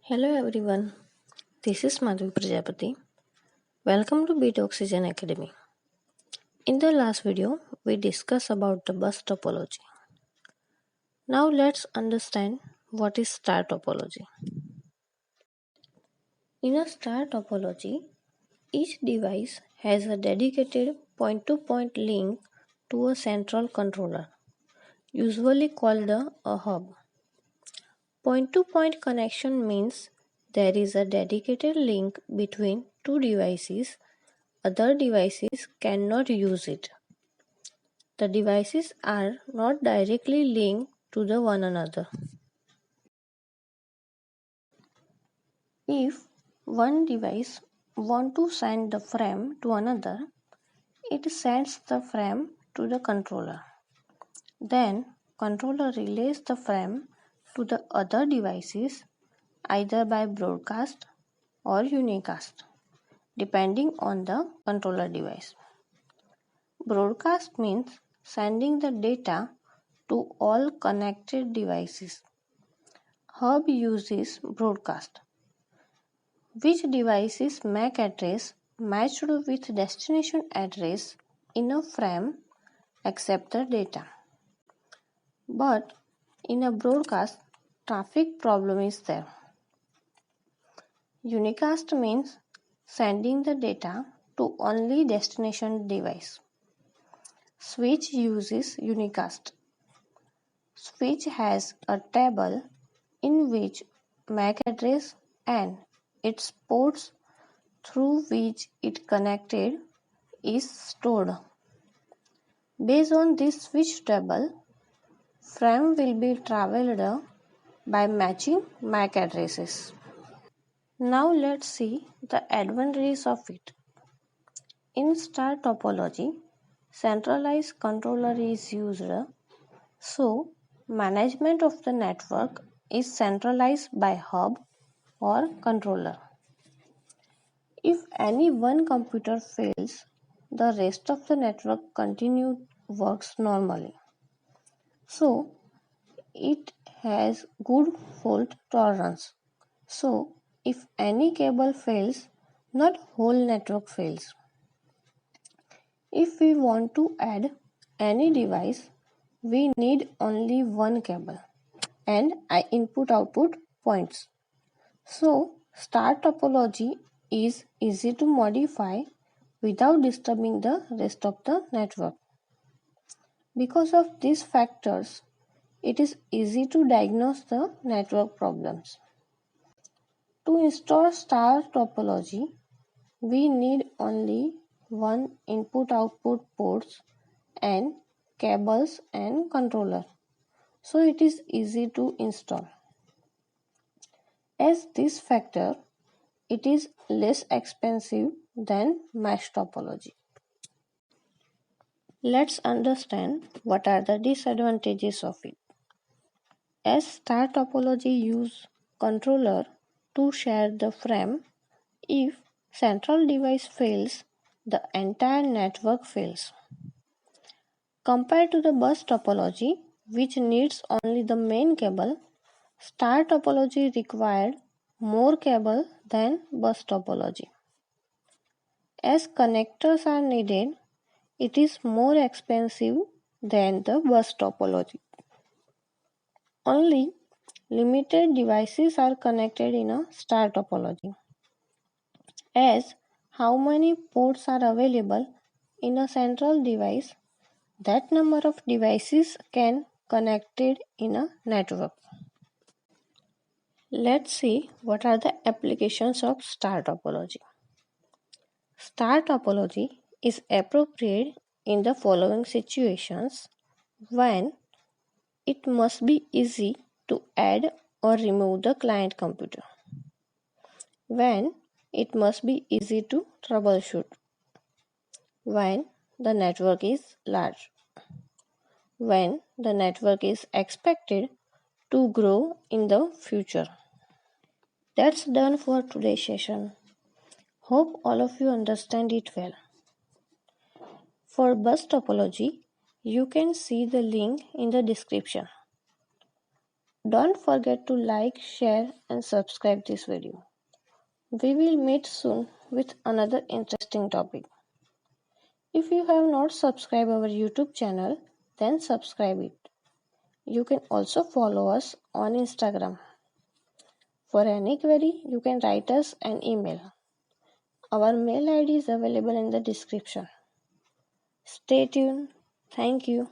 Hello everyone, this is Madhu Prajapati. Welcome to BitOxygen Academy. In the last video, we discussed about the bus topology. Now let's understand what is star topology. In a star topology, each device has a dedicated point-to-point link to a central controller, usually called a hub. Point-to-point connection means there is a dedicated link between two devices. Other devices cannot use it. The devices are not directly linked to the one another. If one device wants to send the frame to another, it sends the frame to the controller. Then controller relays the frame to the other devices either by broadcast or unicast, depending on the controller device. Broadcast means sending the data to all connected devices. Hub uses broadcast, which device's MAC address matched with destination address in a frame accept the data. But in a broadcast, traffic problem is there. Unicast means sending the data to only destination device. Switch uses unicast. Switch has a table in which MAC address and its ports through which it connected is stored. Based on this switch table, frame will be traveled by matching MAC addresses. Now let's see the advantages of it. In star topology, centralized controller is used, so management of the network is centralized by hub or controller. If any one computer fails, the rest of the network works normally. So it has good fault tolerance. So if any cable fails, not whole network fails. If we want to add any device, we need only one cable and input-output points. So star topology is easy to modify without disturbing the rest of the network. Because of these factors, it is easy to diagnose the network problems. To install star topology, we need only one input-output ports and cables and controller. So it is easy to install. As this factor, it is less expensive than mesh topology. Let's understand what are the disadvantages of it. As star topology use controller to share the frame, if central device fails, the entire network fails. Compared to the bus topology, which needs only the main cable, star topology required more cable than bus topology. As connectors are needed, it is more expensive than the bus topology. Only limited devices are connected in a star topology. As how many ports are available in a central device, that number of devices can connected in a network. Let's see what are the applications of star topology. Star topology is appropriate in the following situations: when it must be easy to add or remove the client computer, when it must be easy to troubleshoot, when the network is large, when the network is expected to grow in the future. That's done for today's session. Hope all of you understand it well. For bus topology, you can see the link in the description. Don't forget to like, share and subscribe this video. We will meet soon with another interesting topic. If you have not subscribed our YouTube channel, then subscribe it. You can also follow us on Instagram. For any query, you can write us an email. Our mail ID is available in the description. Stay tuned. Thank you.